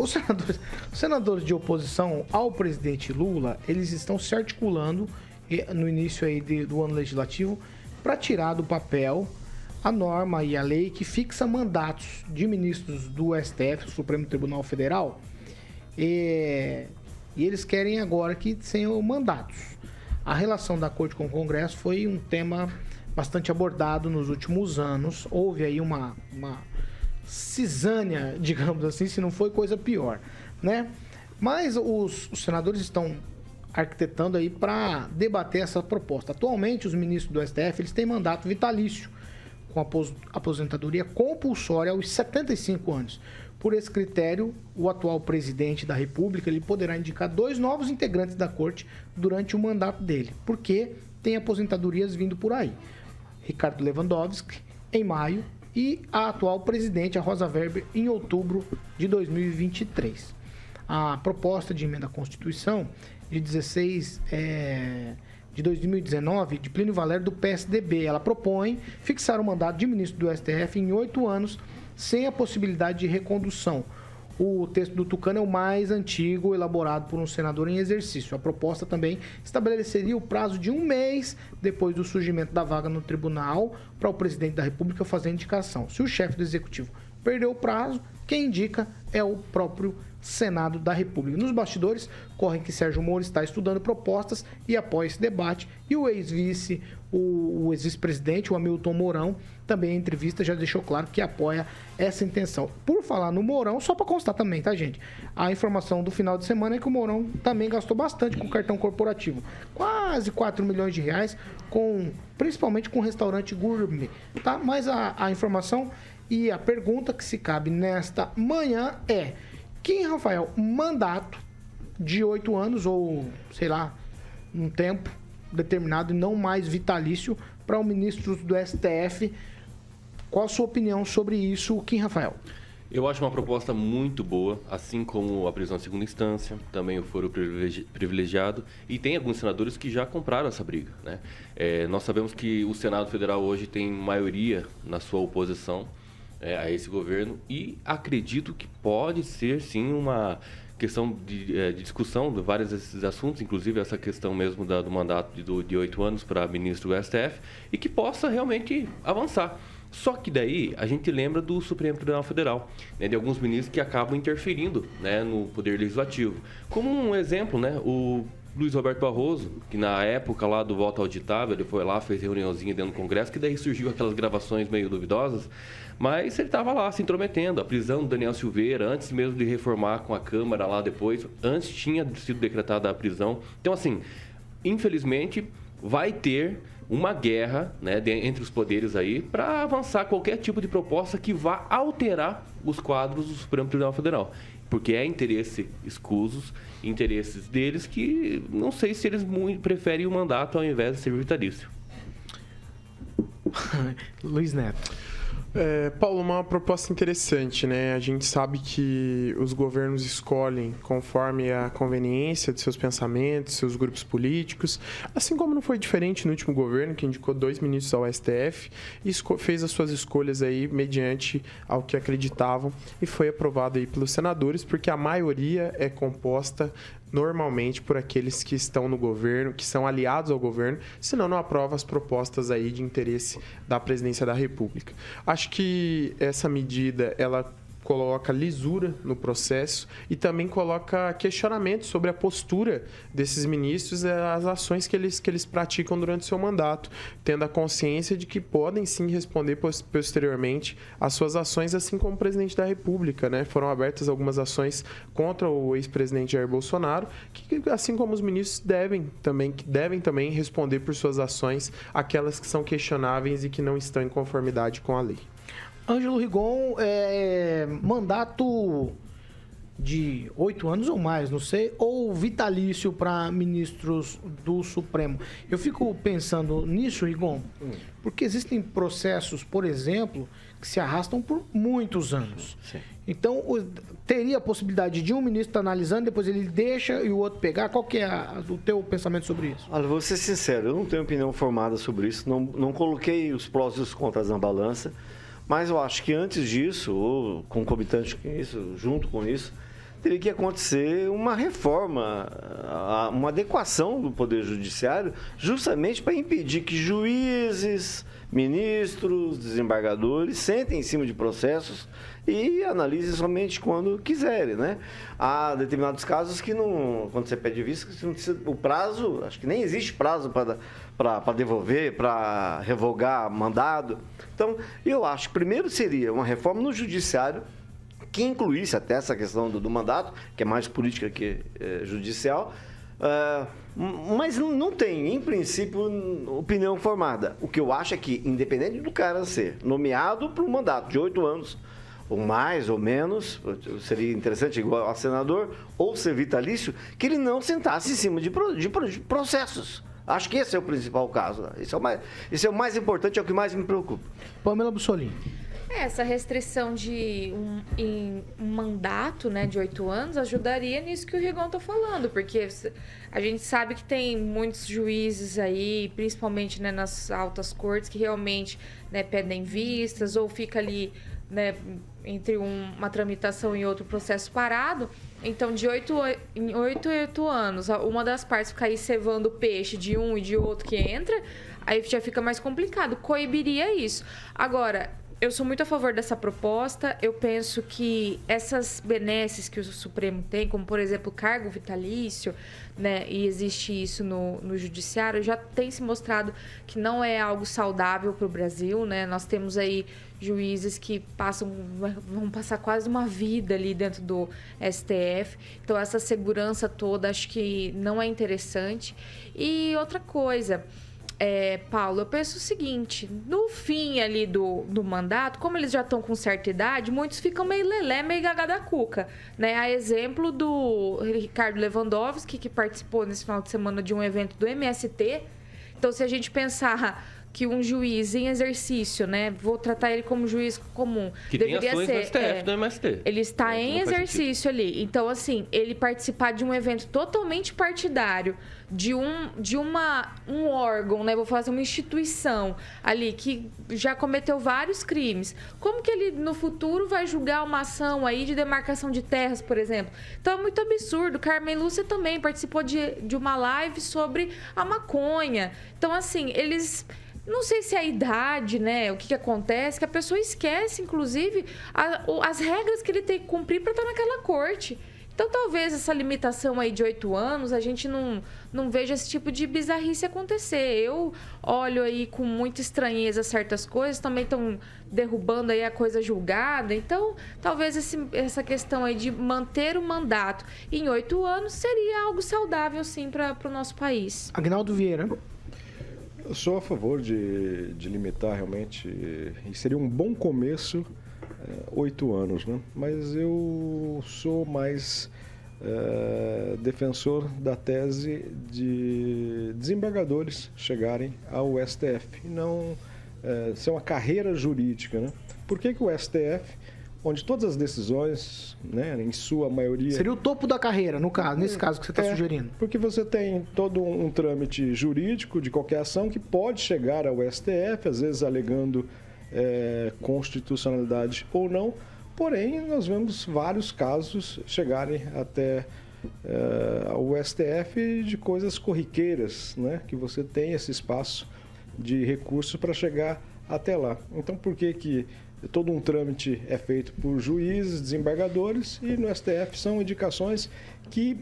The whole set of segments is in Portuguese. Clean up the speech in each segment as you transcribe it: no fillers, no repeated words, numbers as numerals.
Os senadores de oposição ao presidente Lula, eles estão se articulando no início aí do ano legislativo para tirar do papel a norma e a lei que fixa mandatos de ministros do STF, Supremo Tribunal Federal, e eles querem agora que tenham mandatos. A relação da Corte com o Congresso foi um tema bastante abordado nos últimos anos. Houve aí uma cisânia, digamos assim, se não foi coisa pior, né? Mas os senadores estão arquitetando aí para debater essa proposta. Atualmente, os ministros do STF, eles têm mandato vitalício, com aposentadoria compulsória aos 75 anos. Por esse critério, o atual presidente da República ele poderá indicar 2 novos integrantes da Corte durante o mandato dele, porque tem aposentadorias vindo por aí. Ricardo Lewandowski, em maio, e a atual presidente, a Rosa Weber, em outubro de 2023. A proposta de emenda à Constituição de 16 de 2019, de Plínio Valério, do PSDB. Ela propõe fixar o mandato de ministro do STF em 8 anos, sem a possibilidade de recondução. O texto do Tucano é o mais antigo, elaborado por um senador em exercício. A proposta também estabeleceria o prazo de 1 mês depois do surgimento da vaga no tribunal para o presidente da República fazer a indicação. Se o chefe do Executivo perdeu o prazo, quem indica é o próprio Senado da República. Nos bastidores, correm que Sérgio Moro está estudando propostas e apoia esse debate. E o ex-vice, o ex-vice-presidente, o Hamilton Mourão, também em entrevista já deixou claro que apoia essa intenção. Por falar no Mourão, só para constar também, tá, gente? A informação do final de semana é que o Mourão também gastou bastante com cartão corporativo. Quase 4 milhões de reais, principalmente com restaurante gourmet, tá? Mas a informação e a pergunta que se cabe nesta manhã é: Kim Rafael, mandato de 8 anos ou, sei lá, um tempo determinado e não mais vitalício para o ministro do STF. Qual a sua opinião sobre isso, Kim Rafael? Eu acho uma proposta muito boa, assim como a prisão em segunda instância, também o foro privilegiado, e tem alguns senadores que já compraram essa briga, né? Nós sabemos que o Senado Federal hoje tem maioria na sua oposição a esse governo, e acredito que pode ser, sim, uma questão de discussão de vários desses assuntos, inclusive essa questão mesmo do mandato de 8 anos para ministro do STF, e que possa realmente avançar. Só que daí a gente lembra do Supremo Tribunal Federal, né, de alguns ministros que acabam interferindo, né, no Poder Legislativo. Como um exemplo, né, o Luiz Roberto Barroso, que na época lá do voto auditável, ele foi lá, fez reuniãozinha dentro do Congresso, que daí surgiu aquelas gravações meio duvidosas, mas ele estava lá se intrometendo. A prisão do Daniel Silveira, antes mesmo de reformar com a Câmara lá depois, antes tinha sido decretada a prisão. Então, assim, infelizmente, vai ter uma guerra, né, entre os poderes aí para avançar qualquer tipo de proposta que vá alterar os quadros do Supremo Tribunal Federal. Porque é interesse escusos, interesses deles que não sei se eles preferem o mandato ao invés de ser vitalício. Luiz Neto. Paulo, uma proposta interessante, né? A gente sabe que os governos escolhem conforme a conveniência de seus pensamentos, seus grupos políticos, assim como não foi diferente no último governo, que indicou 2 ministros ao STF e fez as suas escolhas aí mediante ao que acreditavam, e foi aprovado aí pelos senadores, porque a maioria é composta normalmente por aqueles que estão no governo, que são aliados ao governo, senão não aprova as propostas aí de interesse da presidência da República. Acho que essa medida, ela coloca lisura no processo e também coloca questionamentos sobre a postura desses ministros e as ações que eles praticam durante o seu mandato, tendo a consciência de que podem sim responder posteriormente às suas ações, assim como o presidente da República, né? Foram abertas algumas ações contra o ex-presidente Jair Bolsonaro, que assim como os ministros devem também responder por suas ações, aquelas que são questionáveis e que não estão em conformidade com a lei. Ângelo Rigon, mandato de 8 anos ou mais, não sei, ou vitalício para ministros do Supremo. Eu fico pensando nisso, Rigon, porque existem processos, por exemplo, que se arrastam por muitos anos. Sim. Então, teria a possibilidade de um ministro estar analisando, depois ele deixa e o outro pegar? Qual que é o teu pensamento sobre isso? Olha, vou ser sincero, eu não tenho opinião formada sobre isso, não coloquei os prós e os contras na balança. Mas eu acho que antes disso, ou concomitante com isso, junto com isso, teria que acontecer uma reforma, uma adequação do Poder Judiciário, justamente para impedir que juízes, ministros, desembargadores sentem em cima de processos e analisem somente quando quiserem, né? Há determinados casos que não, quando você pede vista, o prazo, acho que nem existe prazo para devolver, para revogar mandado. Então, eu acho que primeiro seria uma reforma no judiciário que incluísse até essa questão do mandato, que é mais política que judicial, mas não tem, em princípio, opinião formada. O que eu acho é que, independente do cara ser nomeado para um mandato de 8 anos, ou mais ou menos, seria interessante igual a senador, ou ser vitalício, que ele não sentasse em cima de processos. Acho que esse é o principal caso. Esse é o mais importante, é o que mais me preocupa. Pamela Bussolini. Essa restrição de um mandato, né, de 8 anos ajudaria nisso que o Rigon está falando, porque a gente sabe que tem muitos juízes aí, principalmente, né, nas altas cortes, que realmente, né, pedem vistas ou fica ali, né, entre uma tramitação e outro processo parado. Então, em 8 anos, uma das partes ficar aí cevando peixe de um e de outro que entra, aí já fica mais complicado. Coibiria isso. Agora, eu sou muito a favor dessa proposta. Eu penso que essas benesses que o Supremo tem, como, por exemplo, cargo vitalício, né, e existe isso no judiciário, já tem se mostrado que não é algo saudável para o Brasil, né? Nós temos aí juízes que vão passar quase uma vida ali dentro do STF. Então, essa segurança toda acho que não é interessante. E outra coisa... Paulo, eu penso o seguinte, no fim ali do mandato, como eles já estão com certa idade, muitos ficam meio lelé, meio gaga da cuca, né? A exemplo do Ricardo Lewandowski, que participou nesse final de semana de um evento do MST. Então, se a gente pensar que um juiz em exercício, né, vou tratar ele como juiz comum, que deveria tem ações ser no STF, do MST. Ele está em exercício ali. Então, assim, ele participar de um evento totalmente partidário, de um órgão, né, vou fazer uma instituição ali que já cometeu vários crimes. Como que ele, no futuro, vai julgar uma ação aí de demarcação de terras, por exemplo? Então, é muito absurdo. Carmen Lúcia também participou de uma live sobre a maconha. Então, assim, eles... Não sei se é a idade, né? O que acontece, que a pessoa esquece, inclusive, as regras que ele tem que cumprir para estar naquela corte. Então, talvez essa limitação aí de 8 anos, a gente não veja esse tipo de bizarrice acontecer. Eu olho aí com muita estranheza certas coisas, também estão derrubando aí a coisa julgada. Então, talvez essa questão aí de manter o mandato em 8 anos seria algo saudável, sim, para o nosso país. Agnaldo Vieira. Eu sou a favor de limitar realmente, e seria um bom começo, 8 anos, né? Mas eu sou mais defensor da tese de desembargadores chegarem ao STF e não ser uma carreira jurídica, né? Por que o STF, onde todas as decisões, né, em sua maioria... Seria o topo da carreira, nesse caso que você está sugerindo. Porque você tem todo um trâmite jurídico de qualquer ação que pode chegar ao STF, às vezes alegando constitucionalidade ou não, porém nós vemos vários casos chegarem até ao STF de coisas corriqueiras, né, que você tem esse espaço de recurso para chegar até lá. Então, por que todo um trâmite é feito por juízes, desembargadores, e no STF são indicações que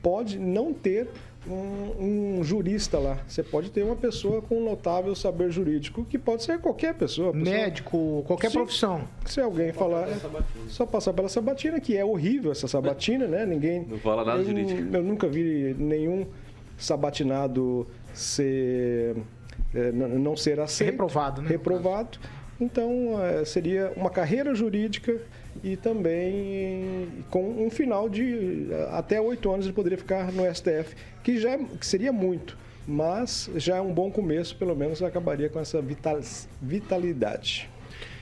pode não ter um jurista lá. Você pode ter uma pessoa com um notável saber jurídico, que pode ser qualquer pessoa. Médico, qualquer profissão. Se alguém falar, só passar pela sabatina, que é horrível essa sabatina, né? Ninguém... Não fala nada jurídico. Eu nunca vi nenhum sabatinado não ser aceito. Reprovado, né? Reprovado. Então, seria uma carreira jurídica e também com um final de até 8 anos ele poderia ficar no STF, que seria muito, mas já é um bom começo, pelo menos acabaria com essa vitalidade.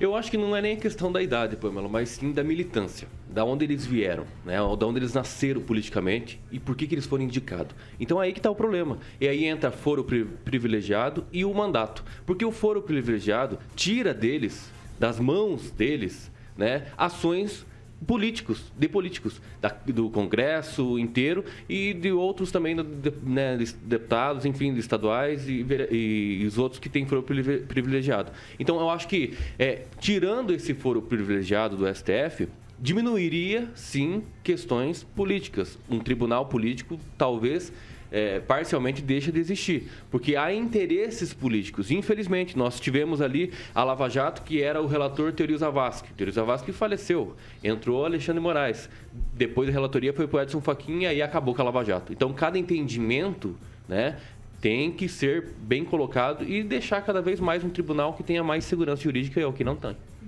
Eu acho que não é nem questão da idade, Pamela, mas sim da militância, da onde eles vieram, né? Da onde eles nasceram politicamente e por que eles foram indicados. Então é aí que está o problema. E aí entra foro privilegiado e o mandato. Porque o foro privilegiado tira deles, das mãos deles, né, ações políticos, do Congresso inteiro e de outros também, né, deputados, enfim, estaduais e os outros que têm foro privilegiado. Então, eu acho que, tirando esse foro privilegiado do STF, diminuiria, sim, questões políticas. Um tribunal político, talvez, parcialmente deixa de existir, porque há interesses políticos. Infelizmente, nós tivemos ali a Lava Jato, que era o relator Teori Zavascki. Teori Zavascki faleceu, entrou Alexandre Moraes. Depois a relatoria foi para o Edson Fachin e aí acabou com a Lava Jato. Então, cada entendimento, né, tem que ser bem colocado e deixar cada vez mais um tribunal que tenha mais segurança jurídica, é o que não tem.